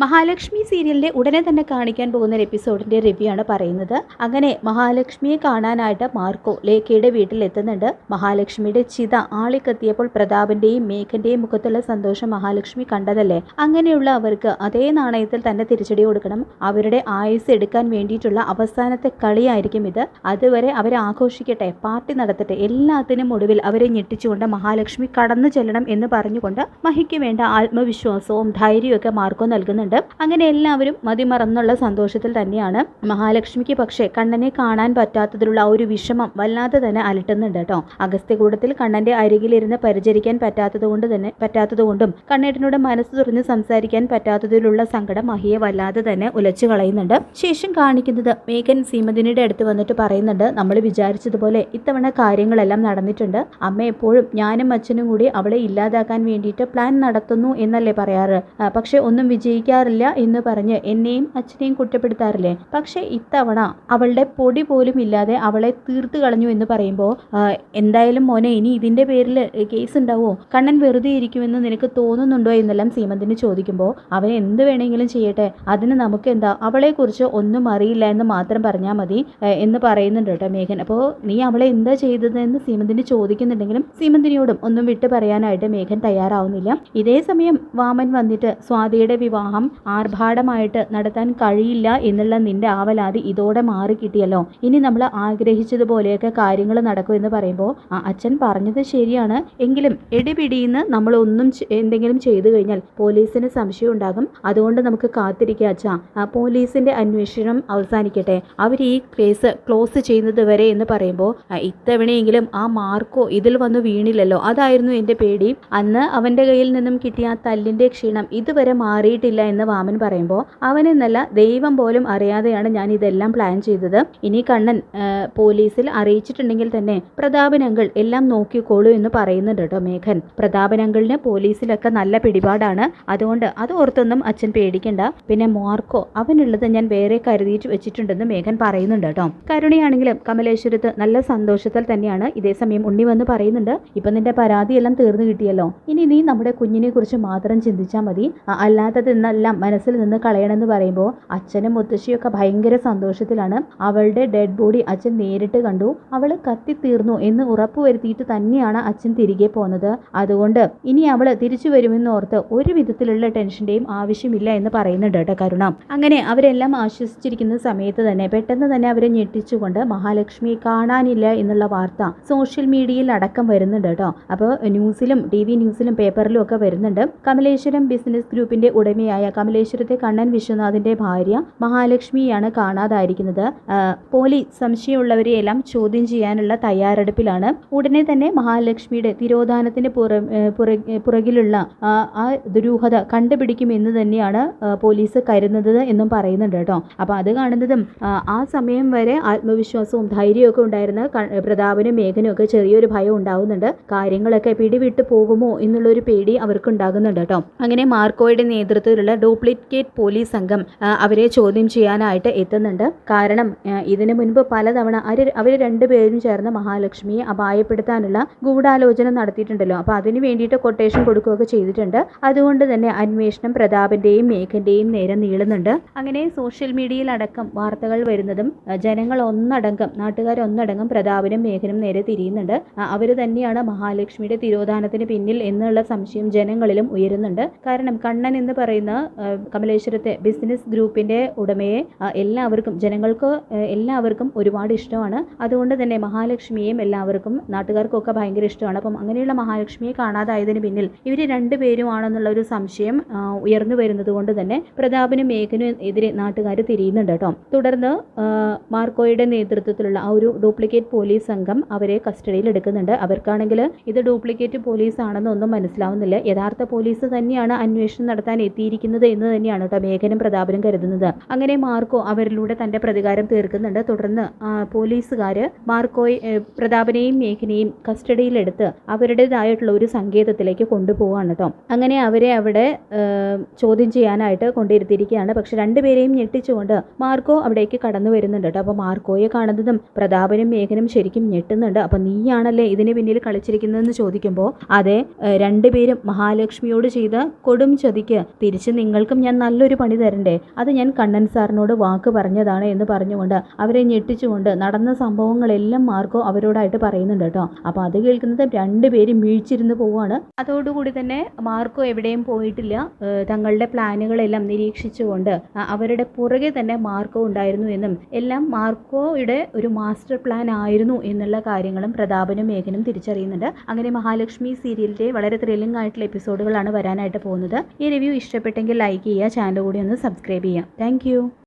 മഹാലക്ഷ്മി സീരിയലിന്റെ ഉടനെ തന്നെ കാണിക്കാൻ പോകുന്ന ഒരു എപ്പിസോഡിന്റെ റിവ്യൂ ആണ് പറയുന്നത്. അങ്ങനെ മഹാലക്ഷ്മിയെ കാണാനായിട്ട് മാർക്കോ ലേഖയുടെ വീട്ടിലെത്തുന്നുണ്ട്. മഹാലക്ഷ്മിയുടെ ചിത ആളിക്കത്തിയപ്പോൾ പ്രതാപന്റെയും മേഘന്റെയും മുഖത്തുള്ള സന്തോഷം മഹാലക്ഷ്മി കണ്ടതല്ലേ. അങ്ങനെയുള്ള അവർക്ക് അതേ നാണയത്തിൽ തന്നെ തിരിച്ചടി കൊടുക്കണം. അവരുടെ ആയുസ് എടുക്കാൻ വേണ്ടിയിട്ടുള്ള അവസാനത്തെ കളിയായിരിക്കും ഇത്. അതുവരെ അവരെ ആഘോഷിക്കട്ടെ, പാർട്ടി നടത്തട്ടെ. എല്ലാത്തിനും ഒടുവിൽ അവരെ ഞെട്ടിച്ചുകൊണ്ട് മഹാലക്ഷ്മി കടന്നു ചെല്ലണം എന്ന് പറഞ്ഞുകൊണ്ട് മഹിക്ക് വേണ്ട ആത്മവിശ്വാസവും ധൈര്യവും ഒക്കെ മാർക്കോ നൽകുന്നുണ്ട്. അങ്ങനെ എല്ലാവരും മതിമറന്നുള്ള സന്തോഷത്തിൽ തന്നെയാണ്. മഹാലക്ഷ്മിക്ക് പക്ഷേ കണ്ണനെ കാണാൻ പറ്റാത്തതിലുള്ള ഒരു വിഷമം വല്ലാതെ തന്നെ അലട്ടുന്നുണ്ട് കേട്ടോ. അഗസ്ത്യകൂടത്തിൽ കണ്ണന്റെ അരികിലിരുന്ന് പരിചരിക്കാൻ പറ്റാത്തതുകൊണ്ടും കണ്ണേട്ടനോട് മനസ്സ് തുറന്ന് സംസാരിക്കാൻ പറ്റാത്തതിലുള്ള സങ്കടം മഹിയെ വല്ലാതെ തന്നെ ഉലച്ചു കളയുന്നുണ്ട്. ശേഷം കാണിക്കുന്നത് മേഘൻ സീമന്തിനിയുടെ അടുത്ത് വന്നിട്ട് പറയുന്നുണ്ട്, നമ്മൾ വിചാരിച്ചതുപോലെ ഇത്തവണ കാര്യങ്ങളെല്ലാം നടന്നിട്ടുണ്ട്. അമ്മ എപ്പോഴും ഞാനും അച്ഛനും കൂടി അവളെ ഇല്ലാതാക്കാൻ വേണ്ടിയിട്ട് പ്ലാൻ നടത്തുന്നു എന്നല്ലേ പറയാറ്. പക്ഷെ ഒന്നും വിജയിക്കാറില്ല എന്ന് പറഞ്ഞ് എന്നെയും അച്ഛനെയും കുറ്റപ്പെടുത്താറില്ലേ. പക്ഷെ ഇത്തവണ അവളുടെ പൊടി പോലും ഇല്ലാതെ അവളെ തീർത്തു കളഞ്ഞു എന്ന് പറയുമ്പോൾ എന്തായാലും മോനെ, ഇനി ഇതിന്റെ പേരിൽ കേസ് ഉണ്ടാവോ? കണ്ണൻ വെറുതെ ഇരിക്കുമെന്ന് നിനക്ക് തോന്നുന്നുണ്ടോ എന്നെല്ലാം സീമന്തിന് ചോദിക്കുമ്പോൾ അവൻ എന്ത് വേണമെങ്കിലും ചെയ്യട്ടെ, അതിന് നമുക്ക് എന്താ, അവളെ കുറിച്ച് ഒന്നും അറിയില്ല എന്ന് മാത്രം പറഞ്ഞാൽ മതി എന്ന് പറയുന്നുണ്ട് കേട്ടോ മേഘൻ. അപ്പോൾ നീ അവളെ എന്താ ചെയ്തതെന്ന് സീമന്തിന് ചോദിക്കുന്നുണ്ടെങ്കിലും സീമന്തിനിയോടും ഒന്നും വിട്ടു പറയാനായിട്ട് മേഘൻ തയ്യാറാവുന്നില്ല. ഇതേ സമയം വാമൻ വന്നിട്ട് സ്വാതിയുടെ വിവാഹം ആർഭാടമായിട്ട് നടത്താൻ കഴിയില്ല എന്നുള്ള നിന്റെ ആവലാതി ഇതോടെ മാറി കിട്ടിയല്ലോ. ഇനി നമ്മൾ ആഗ്രഹിച്ചതുപോലെയൊക്കെ കാര്യങ്ങൾ നടക്കും എന്ന് പറയുമ്പോൾ അച്ഛൻ പറഞ്ഞത് ശരിയാണ്, എങ്കിലും എടിപിടിയിന്ന് നമ്മൾ എന്തെങ്കിലും ചെയ്തു കഴിഞ്ഞാൽ പോലീസിന് സംശയം ഉണ്ടാകും. അതുകൊണ്ട് നമുക്ക് കാത്തിരിക്കുക അച്ഛാ, പോലീസിന്റെ അന്വേഷണം അവസാനിക്കട്ടെ, അവർ ഈ കേസ് ക്ലോസ് ചെയ്യുന്നത് വരെ എന്ന് പറയുമ്പോൾ ഇത്തവണയെങ്കിലും ആ മാർക്കോ ഇതിൽ വന്നു വീണില്ലല്ലോ, അതായിരുന്നു എൻ്റെ പേടി. അന്ന് അവൻ്റെ കയ്യിൽ നിന്നും കിട്ടിയ ആ തല്ലിൻ്റെ ക്ഷീണം ഇതുവരെ മാറിയിട്ടില്ല എന്ന് വാമൻ പറയുമ്പോൾ അവനെന്നല്ല ദൈവം പോലും അറിയാതെയാണ് ഞാൻ ഇതെല്ലാം പ്ലാൻ ചെയ്തത്. ഇനി കണ്ണൻ പോലീസിൽ അറിയിച്ചിട്ടുണ്ടെങ്കിൽ തന്നെ പ്രതാപൻ അങ്കിൾ എല്ലാം നോക്കിക്കോളൂ എന്ന് പറയുന്നുണ്ട് കേട്ടോ മേഘൻ. പ്രതാപൻ അങ്കിളിന് പോലീസിലൊക്കെ നല്ല പിടിപാടാണ്, അതുകൊണ്ട് അത് ഓർത്തൊന്നും അച്ഛൻ പേടിക്കണ്ട. പിന്നെ മാർക്കോ അവനുള്ളത് ഞാൻ വേറെ കരുതിയിട്ട് വെച്ചിട്ടുണ്ടെന്ന് മേഘൻ പറയുന്നുണ്ട് കേട്ടോ. കരുണയാണെങ്കിലും കമലേശ്വരത്ത് നല്ല സന്തോഷത്തിൽ തന്നെയാണ്. ഇതേസമയം ഉണ്ണി വന്ന് പറയുന്നുണ്ട്, ഇപ്പം നിന്റെ പരാതിയെല്ലാം തീർന്നു കിട്ടിയല്ലോ, ഇനി നീ നമ്മുടെ കുഞ്ഞിനെ കുറിച്ച് മാത്രം ചിന്തിച്ചാൽ മതി, അല്ലാത്തതെന്നെല്ലാം മനസ്സിൽ നിന്ന് കളയണമെന്ന് പറയുമ്പോൾ അച്ഛനും മുത്തശ്ശിയൊക്കെ ഭയങ്കര സന്തോഷത്തിലാണ്. അവളുടെ ഡെഡ് ബോഡി അച്ഛൻ നേരിട്ട് കണ്ടു, അവൾ കത്തിത്തീർന്നു എന്ന് ഉറപ്പുവരുത്തിയിട്ട് തന്നെയാണ് അച്ഛൻ തിരികെ പോകുന്നത്. അതുകൊണ്ട് ഇനി അവൾ തിരിച്ചു വരുമെന്ന് ഓർത്ത് ഒരു വിധത്തിലുള്ള ടെൻഷന്റെയും ആവശ്യമില്ല എന്ന് പറയുന്നുണ്ട് കേട്ടോ കരുണ. അങ്ങനെ അവരെല്ലാം ആശ്വസിച്ചിരിക്കുന്ന സമയത്ത് തന്നെ പെട്ടെന്ന് തന്നെ അവരെ ഞെട്ടിച്ചുകൊണ്ട് മഹാലക്ഷ്മിയെ കാണാനില്ല എന്നുള്ള വാർത്ത സോഷ്യൽ മീഡിയയിൽ അടക്കം വരുന്നുണ്ട് കേട്ടോ. അപ്പോൾ ന്യൂസിലും TV ന്യൂസിലും പേപ്പറിലും ഒക്കെ വരുന്നുണ്ട്. കമലേശ്വരം ബിസിനസ് ഗ്രൂപ്പിന്റെ ഉടമയായ കമലേശ്വരത്തെ കണ്ണൻ വിശ്വനാഥിന്റെ ഭാര്യ മഹാലക്ഷ്മിയാണ് കാണാതായിരിക്കുന്നത്. പോലീസ് സംശയമുള്ളവരെയെല്ലാം ചോദ്യം ചെയ്യാനുള്ള തയ്യാറെടുപ്പിലാണ്. ഉടനെ തന്നെ മഹാലക്ഷ്മിയുടെ തിരോധാനത്തിന് പുറകിലുള്ള ആ ദുരൂഹത കണ്ടുപിടിക്കുമെന്ന് തന്നെയാണ് പോലീസ് കരുതുന്നത് എന്നും പറയുന്നുണ്ട് കേട്ടോ. അപ്പോൾ അത് കാണുന്നതും ആ സമയം വരെ ആത്മവിശ്വാസവും ധൈര്യവും ഒക്കെ ഉണ്ടായിരുന്ന പ്രതാപനും മേഘനും ഒക്കെ ചെറിയൊരു ഭയം ഉണ്ടാവുന്നുണ്ട്. കാര്യങ്ങളൊക്കെ പിടിവിട്ട് പോകുമോ എന്നുള്ളൊരു പേടി അവർക്ക് ഉണ്ടാകുന്നുണ്ട് കേട്ടോ. അങ്ങനെ മാർക്കോയുടെ നേതൃത്വത്തിലുള്ള ഡ്യൂപ്ലിക്കേറ്റ് പോലീസ് സംഘം അവരെ ചോദ്യം ചെയ്യാനായിട്ട് എത്തുന്നുണ്ട്. കാരണം ഇതിനു മുൻപ് പലതവണ അവർ രണ്ടുപേരും ചേർന്ന് മഹാലക്ഷ്മിയെ അപായപ്പെടുത്താനുള്ള ഗൂഢാലോചന നടത്തിയിട്ടുണ്ടല്ലോ. അപ്പോൾ അതിന് വേണ്ടിയിട്ട് കൊട്ടേഷൻ കൊടുക്കുകയൊക്കെ ചെയ്തിട്ടുണ്ട്. അതുകൊണ്ട് തന്നെ അന്വേഷണം പ്രതാപന്റെയും മേഘന്റെയും നേരെ നീളുന്നുണ്ട്. അങ്ങനെ സോഷ്യൽ മീഡിയയിൽ അടക്കം വാർത്തകൾ വരുന്നതും ജനങ്ങൾ ഒന്നടങ്കം, നാട്ടുകാർ ഒന്നടങ്കം പ്രതാപനും മേഘനും നേരെ തിരിയുന്നുണ്ട്. അവർ തന്നെയാണ് മഹാലക്ഷ്മിയുടെ തിരോധാനത്തിന് പിന്നിൽ എന്നുള്ള സംശയം ജനങ്ങളിലും ഉയരുന്നുണ്ട്. കാരണം കണ്ണൻ എന്ന് പറയുന്ന കമലേശ്വരത്തെ ബിസിനസ് ഗ്രൂപ്പിന്റെ ഉടമയെ ജനങ്ങൾക്ക് എല്ലാവർക്കും ഒരുപാട് ഇഷ്ടമാണ്. അതുകൊണ്ട് തന്നെ മഹാലക്ഷ്മിയെയും എല്ലാവർക്കും, നാട്ടുകാർക്കും ഒക്കെ ഭയങ്കര ഇഷ്ടമാണ്. അപ്പം അങ്ങനെയുള്ള മഹാലക്ഷ്മിയെ കാണാതായതിന് പിന്നിൽ ഇവർ രണ്ടുപേരുമാണെന്നുള്ള ഒരു സംശയം ഉയർന്നു വരുന്നത് കൊണ്ട് തന്നെ പ്രതാപനും മേഘനും എതിരെ നാട്ടുകാർ തിരിയുന്നുണ്ട് കേട്ടോ. തുടർന്ന് മാർക്കോയുടെ നേതൃത്വത്തിലുള്ള ആ ഒരു ഡ്യൂപ്ലിക്കേറ്റ് പോലീസ് സംഘം അവരെ കസ്റ്റഡിയിൽ എടുക്കുന്നുണ്ട്. അവർക്കാണെങ്കിൽ ഇത് ഡ്യൂപ്ലിക്കേറ്റ് പോലീസ് ആണെന്നൊന്നും മനസ്സിലാവുന്നില്ല. യഥാർത്ഥ പോലീസ് തന്നെയാണ് അന്വേഷണം നടത്താൻ എത്തിയിരിക്കുന്നത് എന്ന് തന്നെയാണ് കേട്ടോ മേഘനും പ്രതാപനും കരുതുന്നത്. അങ്ങനെ മാർക്കോ അവരിലൂടെ തന്റെ പ്രതികാരം തീർക്കുന്നുണ്ട്. തുടർന്ന് പോലീസുകാർ പ്രതാപനെയും മേഘനെയും കസ്റ്റഡിയിലെടുത്ത് അവരുടേതായിട്ടുള്ള ഒരു സങ്കേതത്തിലേക്ക് കൊണ്ടുപോവാണ് കേട്ടോ. അങ്ങനെ അവരെ അവിടെ ചോദ്യം ചെയ്യാനായിട്ട് കൊണ്ടിരുത്തിയിരിക്കുകയാണ്. പക്ഷെ രണ്ടുപേരെയും ഞെട്ടിച്ചുകൊണ്ട് മാർക്കോ അവിടേക്ക് കടന്നു വരുന്നുണ്ട് കേട്ടോ. അപ്പോൾ മാർക്കോയെ കാണുന്നതും പ്രതാപനും മേഘനും ശരിക്കും ഞെട്ടുന്നുണ്ട്. അപ്പം നീയാണല്ലേ ഇതിന് പിന്നിൽ കളിച്ചിരിക്കുന്നതെന്ന് ചോദിക്കുമ്പോൾ അതെ, രണ്ടുപേരും മഹാലക്ഷ്മിയോട് ചെയ്ത കൊടും ചതിക്ക് തിരിച്ച് നിങ്ങൾക്കും ഞാൻ നല്ലൊരു പണി തരണ്ടേ, അത് ഞാൻ കണ്ണൻ സാറിനോട് വാക്ക് പറഞ്ഞതാണ് എന്ന് പറഞ്ഞുകൊണ്ട് അവരെ ഞെട്ടിച്ചുകൊണ്ട് നടന്ന സംഭവങ്ങളെല്ലാം മാർക്കോ അവരോടായിട്ട് പറയുന്നുണ്ട് കേട്ടോ. അപ്പോൾ അത് കേൾക്കുന്നത് രണ്ടുപേരും വീഴ്ചിരുന്ന് പോവുകയാണ്. അതോടുകൂടി തന്നെ മാർക്കോ എവിടെയും പോയിട്ടില്ല. തങ്ങളുടെ പ്ലാനുകളെല്ലാം നിരീക്ഷിച്ചുകൊണ്ട് അവരുടെ പുറകെ തന്നെ മാർക്കോ ഉണ്ടായിരുന്നു എന്നും എല്ലാം മാർക്കോയുടെ ഒരു മാസ്റ്റർ പ്ലാൻ ആയിരുന്നു എന്നുള്ള കാര്യങ്ങളും പ്രതാപനും മേഘനും തിരിച്ചറിയുന്നുണ്ട്. അങ്ങനെ മഹാലക്ഷ്മി സീരിയലിൻ്റെ വളരെ ത്രില്ലിംഗ് ആയിട്ടുള്ള എപ്പിസോഡുകളാണ് വരാനായിട്ട് പോകുന്നത്. ഈ റിവ്യൂ ഇഷ്ടപ്പെട്ടെങ്കിൽ ലൈക്ക് ചെയ്യുക, ചാനൽ കൂടി ഒന്ന് സബ്സ്ക്രൈബ് ചെയ്യുക. താങ്ക്